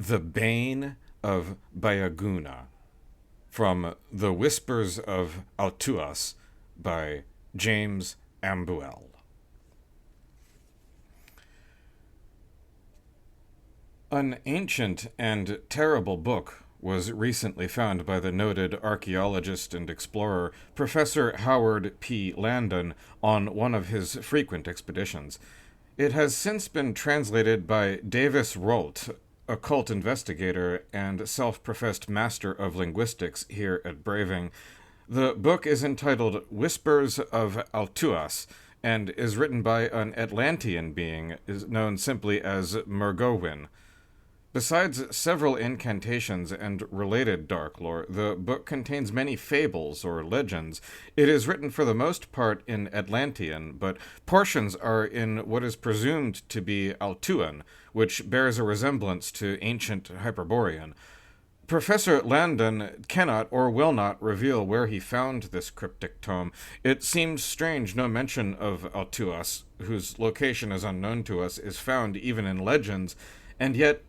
The Bane of Byagoona, from The Whispers of Altuas by James Ambuehl. An ancient and terrible book was recently found by the noted archaeologist and explorer Professor Howard P. Landon on one of his frequent expeditions. It has since been translated by Davis Rolt, occult investigator and self-professed master of linguistics here at Braving. The book is entitled Whispers of Altuas and is written by an Atlantean being known simply as Mergowin. Besides several incantations and related dark lore, the book contains many fables or legends. It is written for the most part in Atlantean, but portions are in what is presumed to be Altuan, which bears a resemblance to ancient Hyperborean. Professor Landon cannot or will not reveal where he found this cryptic tome. It seems strange no mention of Altuas, whose location is unknown to us, is found even in legends, and yet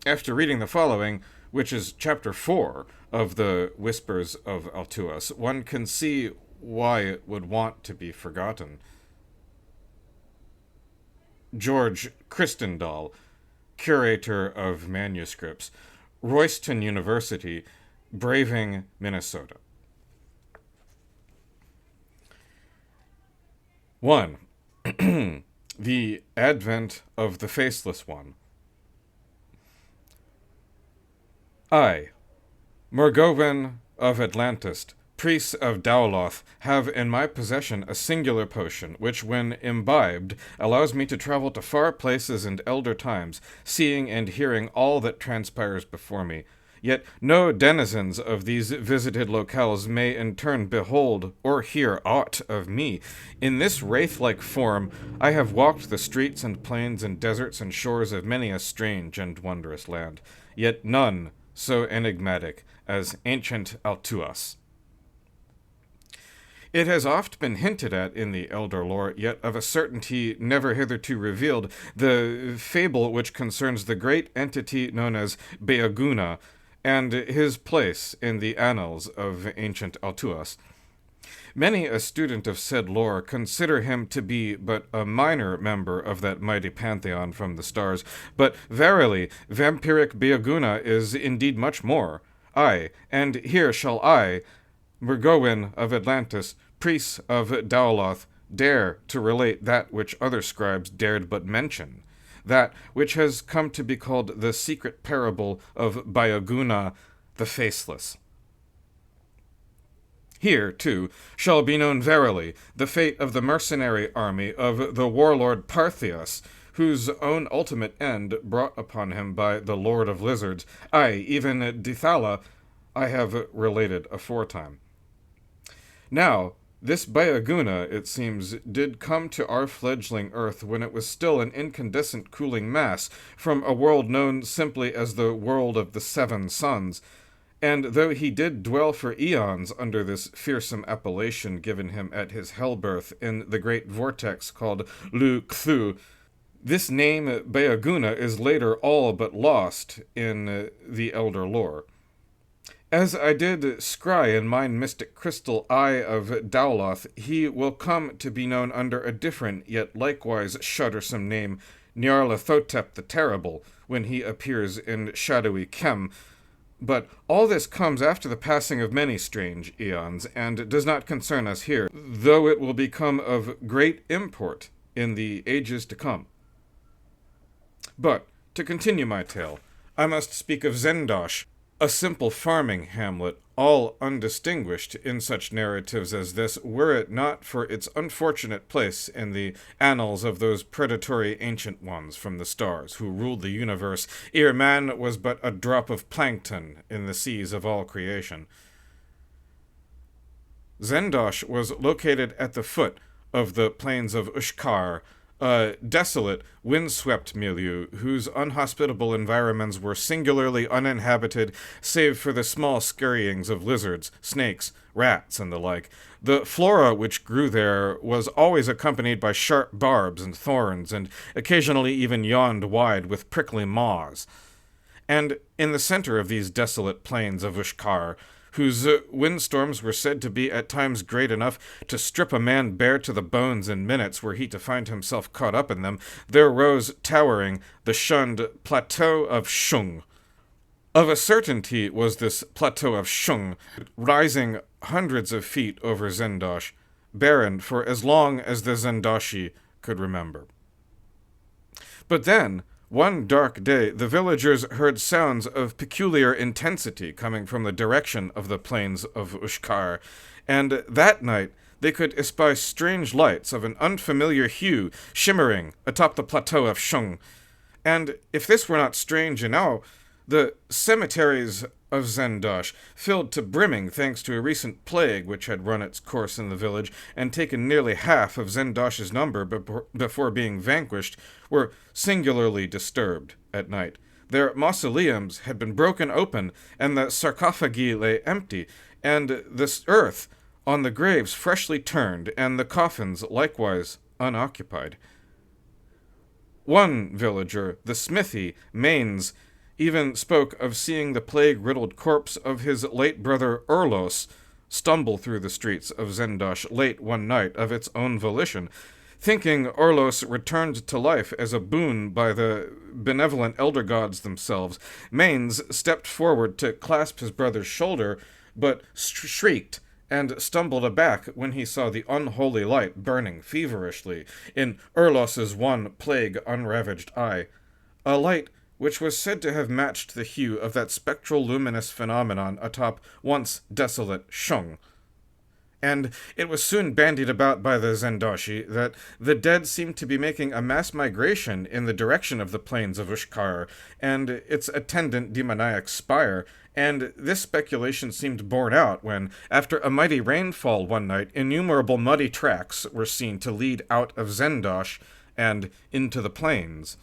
after reading the following, which is chapter 4 of the Whispers of Altuas, one can see why it would want to be forgotten. George Christendahl, Curator of Manuscripts, Royston University, Braving, Minnesota. 1. The Advent of the Faceless One. I, Mergowin of Atlantis, priest of Daoloth, have in my possession a singular potion, which, when imbibed, allows me to travel to far places and elder times, seeing and hearing all that transpires before me. Yet no denizens of these visited locales may in turn behold or hear aught of me. In this wraith-like form I have walked the streets and plains and deserts and shores of many a strange and wondrous land, yet none so enigmatic as ancient Altuas. It has oft been hinted at in the elder lore, yet of a certainty never hitherto revealed, the fable which concerns the great entity known as Byagoona, and his place in the annals of ancient Altuas. Many a student of said lore consider him to be but a minor member of that mighty pantheon from the stars, but verily, vampiric Byagoona is indeed much more. Aye, and here shall I, Mergowin of Atlantis, priest of Daoloth, dare to relate that which other scribes dared but mention, that which has come to be called the secret parable of Byagoona the Faceless. Here, too, shall be known verily the fate of the mercenary army of the warlord Parthias, whose own ultimate end, brought upon him by the Lord of Lizards, aye, even Dithala, I have related aforetime. Now, this Byagoona, it seems, did come to our fledgling earth when it was still an incandescent cooling mass from a world known simply as the world of the Seven Suns, and though he did dwell for eons under this fearsome appellation given him at his hell-birth in the great vortex called Lu Cthulhu, this name Byagoona is later all but lost in the elder lore. As I did scry in mine mystic crystal eye of Daoloth, he will come to be known under a different, yet likewise shuddersome name, Nyarlathotep the Terrible, when he appears in shadowy Chem. But all this comes after the passing of many strange eons, and does not concern us here, though it will become of great import in the ages to come. But, to continue my tale, I must speak of Zenos, a simple farming hamlet, all undistinguished in such narratives as this, were it not for its unfortunate place in the annals of those predatory ancient ones from the stars, who ruled the universe ere man was but a drop of plankton in the seas of all creation. Zenos was located at the foot of the plains of Ushkar, a desolate, windswept milieu whose unhospitable environments were singularly uninhabited save for the small scurryings of lizards, snakes, rats, and the like. The flora which grew there was always accompanied by sharp barbs and thorns, and occasionally even yawned wide with prickly maws. And in the center of these desolate plains of Ushkar, whose windstorms were said to be at times great enough to strip a man bare to the bones in minutes were he to find himself caught up in them, there rose towering the shunned plateau of Shung. Of a certainty was this plateau of Shung, rising hundreds of feet over Zendosh, barren for as long as the Zendashi could remember. But then, one dark day, the villagers heard sounds of peculiar intensity coming from the direction of the plains of Ushkar, and that night they could espy strange lights of an unfamiliar hue shimmering atop the plateau of Shung. And if this were not strange enough, the cemeteries of Zendosh, filled to brimming thanks to a recent plague which had run its course in the village and taken nearly half of Zendosh's number before being vanquished, were singularly disturbed at night. Their mausoleums had been broken open, and the sarcophagi lay empty, and the earth on the graves freshly turned, and the coffins likewise unoccupied. One villager, the smithy, Maines, even spoke of seeing the plague-riddled corpse of his late brother Urlos stumble through the streets of Zendosh late one night of its own volition. Thinking Urlos returned to life as a boon by the benevolent elder gods themselves, Maines stepped forward to clasp his brother's shoulder, but shrieked and stumbled aback when he saw the unholy light burning feverishly in Urlos's one plague-unravaged eye, a light which was said to have matched the hue of that spectral luminous phenomenon atop once desolate Shung. And it was soon bandied about by the Zendashi that the dead seemed to be making a mass migration in the direction of the plains of Ushkar and its attendant demoniac spire, and this speculation seemed borne out when, after a mighty rainfall one night, innumerable muddy tracks were seen to lead out of Zendosh and into the plains.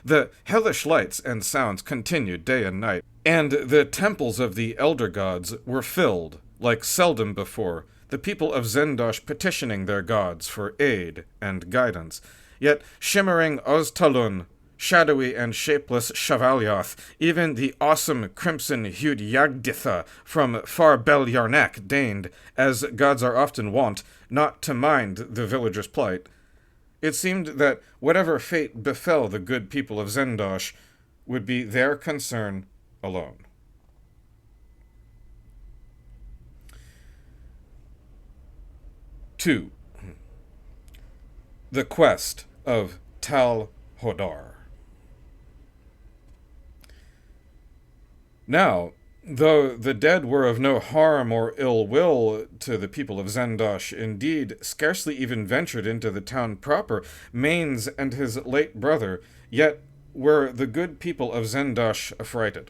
The hellish lights and sounds continued day and night, and the temples of the elder gods were filled, like seldom before, the people of Zendosh petitioning their gods for aid and guidance. Yet shimmering Oztalun, shadowy and shapeless Shavalyoth, even the awesome crimson-hued Yagditha from far Bel Yarnak deigned, as gods are often wont, not to mind the villagers' plight. It seemed that whatever fate befell the good people of Zendosh would be their concern alone. Two. The Quest of Tal Hodar. Now, though the dead were of no harm or ill will to the people of Zendosh, indeed, scarcely even ventured into the town proper, Maines and his late brother, yet were the good people of Zendosh affrighted.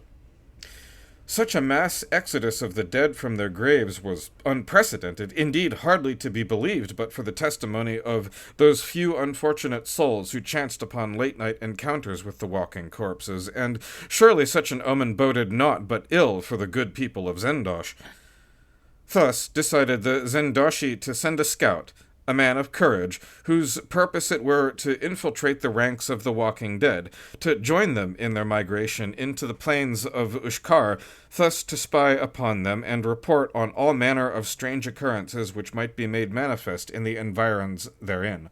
Such a mass exodus of the dead from their graves was unprecedented, indeed hardly to be believed but for the testimony of those few unfortunate souls who chanced upon late-night encounters with the walking corpses, and surely such an omen boded naught but ill for the good people of Zendosh. Thus decided the Zendoshi to send a scout, a man of courage, whose purpose it were to infiltrate the ranks of the walking dead, to join them in their migration into the plains of Ushkar, thus to spy upon them and report on all manner of strange occurrences which might be made manifest in the environs therein.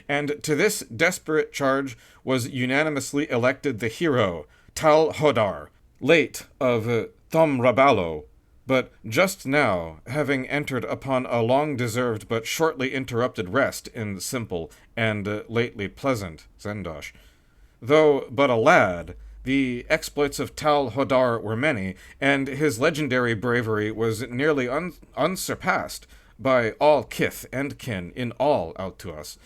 And to this desperate charge was unanimously elected the hero, Tal Hodar, late of Thomrabalo, but just now having entered upon a long-deserved but shortly interrupted rest in simple and lately pleasant Zendosh. Though but a lad, the exploits of Tal Hodar were many, and his legendary bravery was nearly unsurpassed by all kith and kin in all Altuas.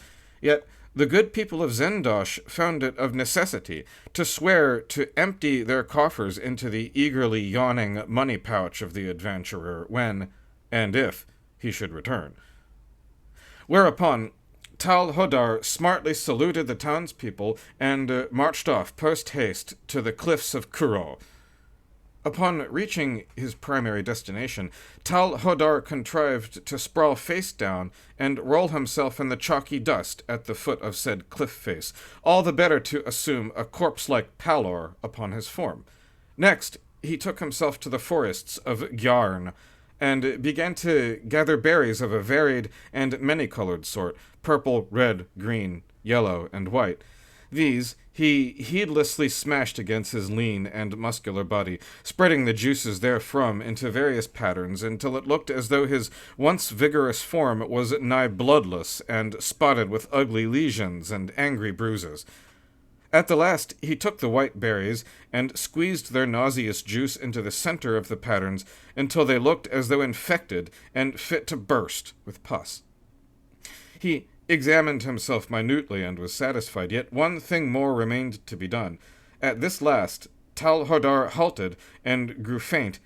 Yet the good people of Zendosh found it of necessity to swear to empty their coffers into the eagerly yawning money pouch of the adventurer when, and if, he should return. Whereupon Tal Hodar smartly saluted the townspeople and marched off post-haste to the cliffs of Kuro. Upon reaching his primary destination, Tal Hodar contrived to sprawl face down and roll himself in the chalky dust at the foot of said cliff face, all the better to assume a corpse-like pallor upon his form. Next, he took himself to the forests of Gjarn, and began to gather berries of a varied and many-colored sort, purple, red, green, yellow, and white. These he heedlessly smashed against his lean and muscular body, spreading the juices therefrom into various patterns until it looked as though his once vigorous form was nigh bloodless and spotted with ugly lesions and angry bruises. At the last he took the white berries and squeezed their nauseous juice into the center of the patterns until they looked as though infected and fit to burst with pus. He examined himself minutely and was satisfied, yet one thing more remained to be done. At this last, Tal Hodar halted and grew faint,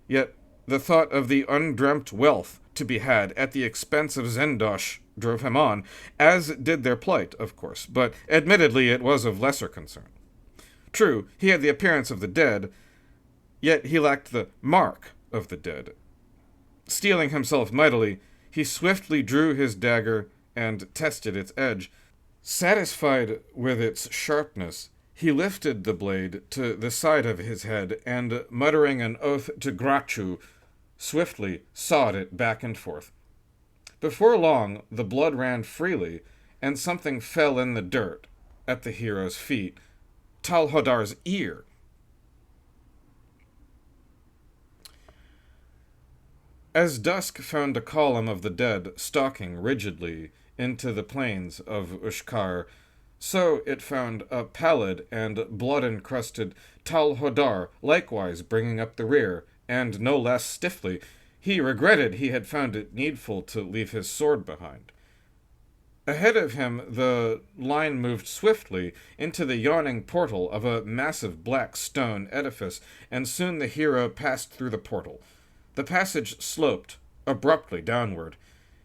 yet the thought of the undreamt wealth to be had at the expense of Zenos drove him on, as did their plight, of course, but admittedly it was of lesser concern. True, he had the appearance of the dead, yet he lacked the mark of the dead. Steeling himself mightily, he swiftly drew his dagger and tested its edge. Satisfied with its sharpness, he lifted the blade to the side of his head, and, muttering an oath to Grachu, swiftly sawed it back and forth. Before long, the blood ran freely, and something fell in the dirt at the hero's feet. Tal Hodar's ear. As dusk found a column of the dead stalking rigidly into the plains of Ushkar, so it found a pallid and blood-encrusted Tal Hodar likewise bringing up the rear, and no less stiffly. He regretted he had found it needful to leave his sword behind. Ahead of him the line moved swiftly into the yawning portal of a massive black stone edifice, and soon the hero passed through the portal. The passage sloped abruptly downward,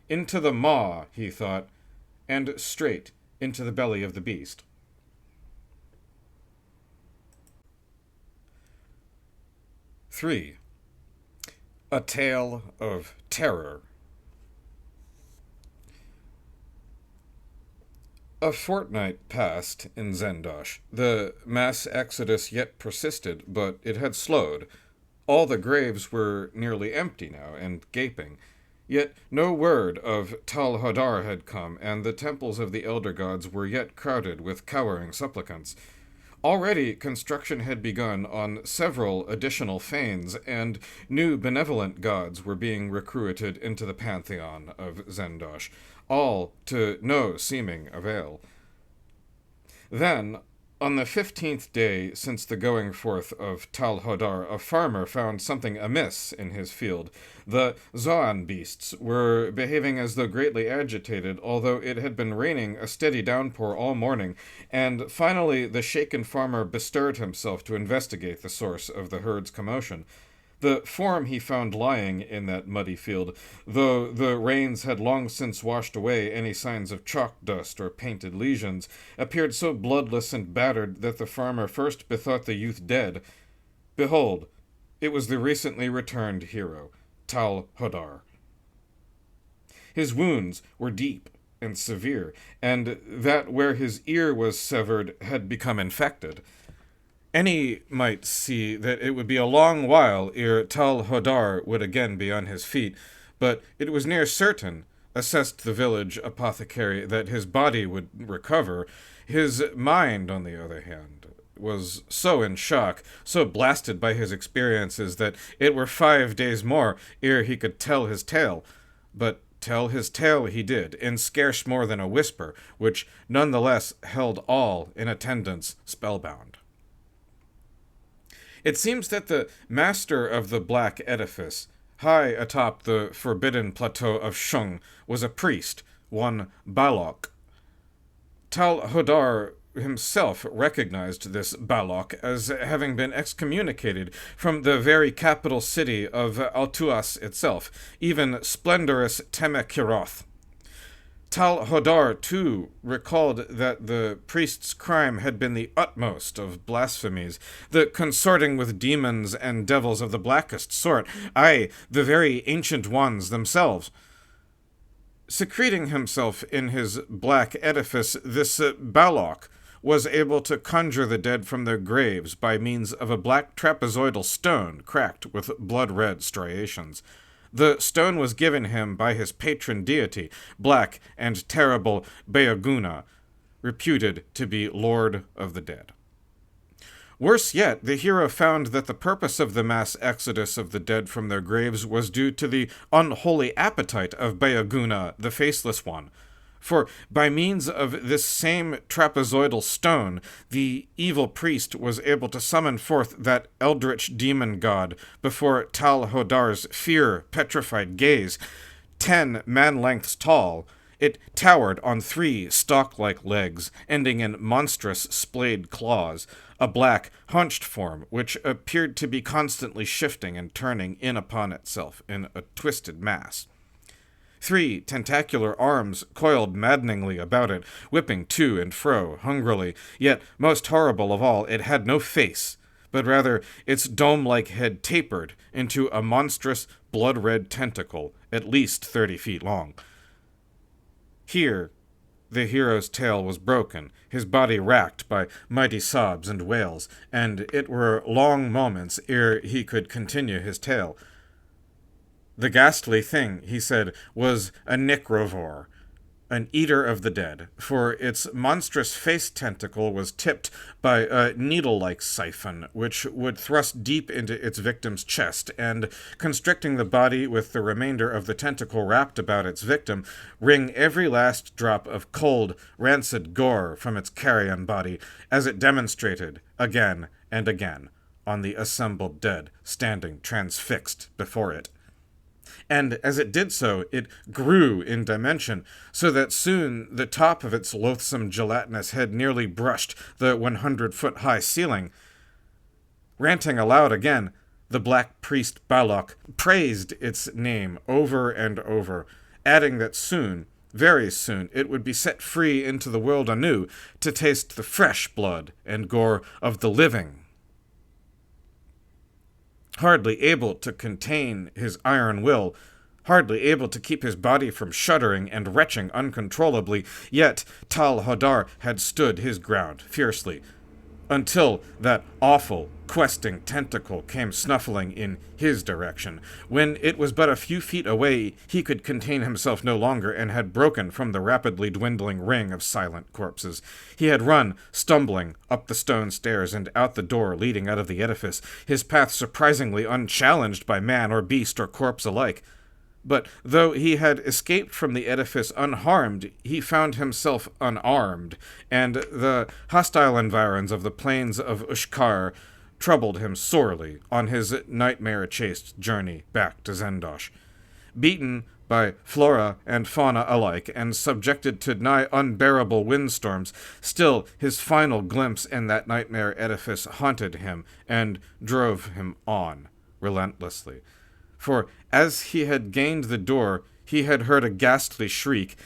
into the maw, he thought, and straight into the belly of the beast. (3) A Tale of Terror. A fortnight passed in Zenos. The mass exodus yet persisted, but it had slowed. All the graves were nearly empty now, and gaping. Yet no word of Tal Hodar had come, and the temples of the elder gods were yet crowded with cowering supplicants. Already construction had begun on several additional fanes, and new benevolent gods were being recruited into the pantheon of Zenos, all to no seeming avail. Then, on the 15th day since the going forth of Tal Hodar, a farmer found something amiss in his field. The Zoan beasts were behaving as though greatly agitated, although it had been raining a steady downpour all morning, and finally the shaken farmer bestirred himself to investigate the source of the herd's commotion. The form he found lying in that muddy field, though the rains had long since washed away any signs of chalk dust or painted lesions, appeared so bloodless and battered that the farmer first bethought the youth dead. Behold, it was the recently returned hero, Tal Hodar. His wounds were deep and severe, and that where his ear was severed had become infected. Any might see that it would be a long while ere Tal Hodar would again be on his feet, but it was near certain, assessed the village apothecary, that his body would recover. His mind, on the other hand, was so in shock, so blasted by his experiences, that it were 5 days more ere he could tell his tale. But tell his tale he did, in scarce more than a whisper, which none the less held all in attendance spellbound. It seems that the master of the black edifice, high atop the forbidden plateau of Shung, was a priest, one Balok. Tal Hodar himself recognized this Balok as having been excommunicated from the very capital city of Altuas itself, even splendorous Temekiroth. Tal Hodar, too, recalled that the priest's crime had been the utmost of blasphemies, the consorting with demons and devils of the blackest sort, aye, the very ancient ones themselves. Secreting himself in his black edifice, this Balok was able to conjure the dead from their graves by means of a black trapezoidal stone cracked with blood-red striations. The stone was given him by his patron deity, black and terrible Byagoona, reputed to be Lord of the Dead. Worse yet, the hero found that the purpose of the mass exodus of the dead from their graves was due to the unholy appetite of Byagoona, the Faceless One. For by means of this same trapezoidal stone, the evil priest was able to summon forth that eldritch demon god before Tal Hodar's fear-petrified gaze. 10 man-lengths tall, it towered on 3 stalk-like legs, ending in monstrous splayed claws, a black, hunched form which appeared to be constantly shifting and turning in upon itself in a twisted mass. 3 tentacular arms coiled maddeningly about it, whipping to and fro hungrily, yet most horrible of all, it had no face, but rather its dome-like head tapered into a monstrous blood-red tentacle, at least 30 feet long. Here, the hero's tale was broken, his body racked by mighty sobs and wails, and it were long moments ere he could continue his tale. The ghastly thing, he said, was a necrovore, an eater of the dead, for its monstrous face tentacle was tipped by a needle-like siphon, which would thrust deep into its victim's chest, and, constricting the body with the remainder of the tentacle wrapped about its victim, wring every last drop of cold, rancid gore from its carrion body, as it demonstrated, again and again, on the assembled dead, standing transfixed before it. And as it did so, it grew in dimension, so that soon the top of its loathsome gelatinous head nearly brushed the 100-foot-high ceiling. Ranting aloud again, the black priest Balok praised its name over and over, adding that soon, very soon, it would be set free into the world anew to taste the fresh blood and gore of the living. Hardly able to contain his iron will, hardly able to keep his body from shuddering and retching uncontrollably, yet Tal Hodar had stood his ground fiercely, until that awful, questing tentacle came snuffling in his direction. When it was but a few feet away, he could contain himself no longer and had broken from the rapidly dwindling ring of silent corpses. He had run, stumbling, up the stone stairs and out the door leading out of the edifice, his path surprisingly unchallenged by man or beast or corpse alike. But though he had escaped from the edifice unharmed, he found himself unarmed, and the hostile environs of the plains of Ushkar troubled him sorely on his nightmare-chased journey back to Zendosh. Beaten by flora and fauna alike, and subjected to nigh unbearable windstorms, still his final glimpse in that nightmare edifice haunted him and drove him on relentlessly. For as he had gained the door, he had heard a ghastly shriek,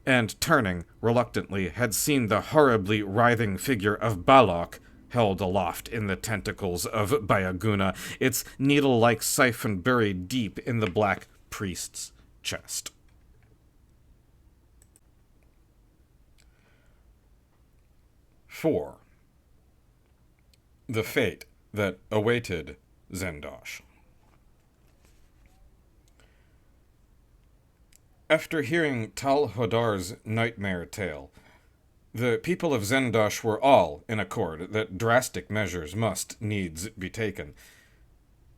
and turning reluctantly, had seen the horribly writhing figure of Balok held aloft in the tentacles of Byagoona, its needle-like siphon buried deep in the black priest's chest. "4. The fate that awaited Zendosh. After hearing Tal Hodar's nightmare tale, the people of Zendosh were all in accord that drastic measures must needs be taken.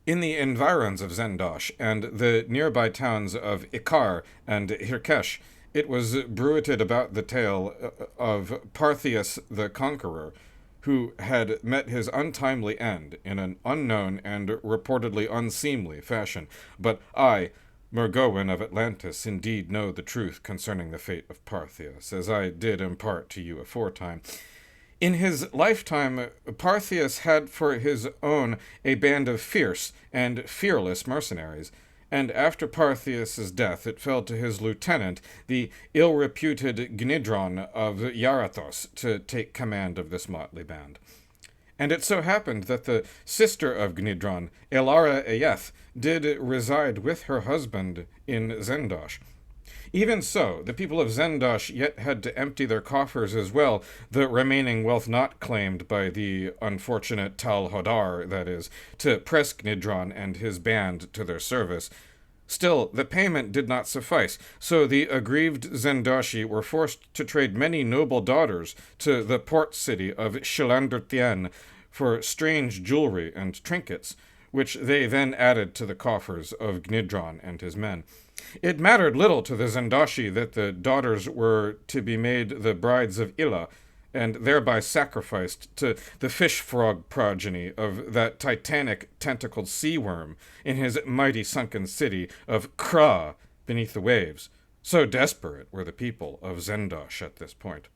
In the environs of Zendosh and the nearby towns of Ikar and Hirkesh, it was bruited about the tale of Parthius the Conqueror, who had met his untimely end in an unknown and reportedly unseemly fashion. But I, Mergowen of Atlantis, indeed know the truth concerning the fate of Parthius, as I did impart to you aforetime. In his lifetime, Parthius had for his own a band of fierce and fearless mercenaries, and after Parthius' death it fell to his lieutenant, the ill-reputed Gnidron of Yarathos, to take command of this motley band. And it so happened that the sister of Gnidron, Elara Eyeth, did reside with her husband in Zendosh. Even so, the people of Zendosh yet had to empty their coffers as well, the remaining wealth not claimed by the unfortunate Tal Hodar, that is, to press Gnidron and his band to their service. Still, the payment did not suffice, so the aggrieved Zendoshi were forced to trade many noble daughters to the port city of Shilandertien for strange jewelry and trinkets, which they then added to the coffers of Gnidron and his men. It mattered little to the Zendoshi that the daughters were to be made the brides of Ila, and thereby sacrificed to the fish-frog progeny of that titanic tentacled sea-worm in his mighty sunken city of Kra beneath the waves. So desperate were the people of Zendosh at this point.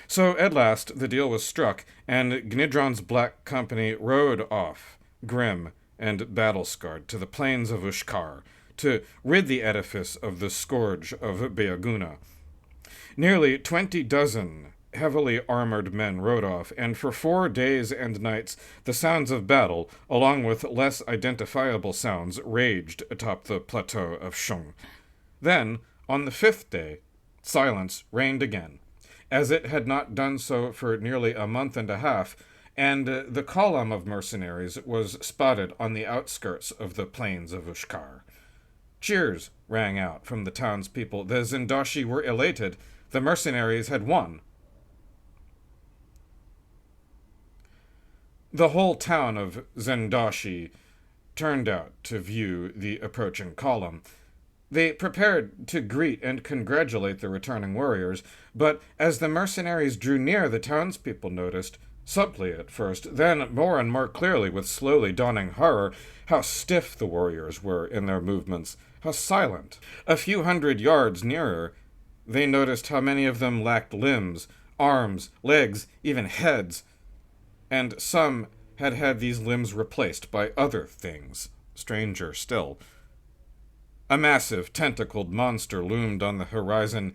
So at last the deal was struck, and Gnidron's black company rode off, grim and battle-scarred, to the plains of Ushkar, to rid the edifice of the scourge of Byagoona. Nearly 20 heavily armored men rode off, and for 4 days and nights the sounds of battle, along with less identifiable sounds, raged atop the plateau of Shung. Then, on the 5th day, silence reigned again, as it had not done so for nearly a month and a half, and the column of mercenaries was spotted on the outskirts of the plains of Ushkar. Cheers rang out from the townspeople. The Zendoshi were elated. The mercenaries had won. The whole town of Zendoshi turned out to view the approaching column. They prepared to greet and congratulate the returning warriors, but as the mercenaries drew near, the townspeople noticed, subtly at first, then more and more clearly with slowly dawning horror, how stiff the warriors were in their movements, how silent. A few hundred yards nearer, they noticed how many of them lacked limbs, arms, legs, even heads, and some had had these limbs replaced by other things, stranger still. A massive, tentacled monster loomed on the horizon,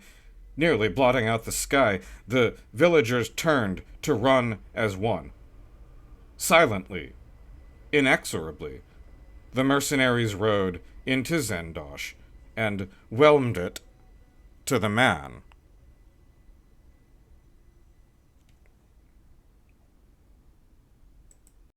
nearly blotting out the sky. The villagers turned to run as one. Silently, inexorably, the mercenaries rode into Zendosh and whelmed it to the man.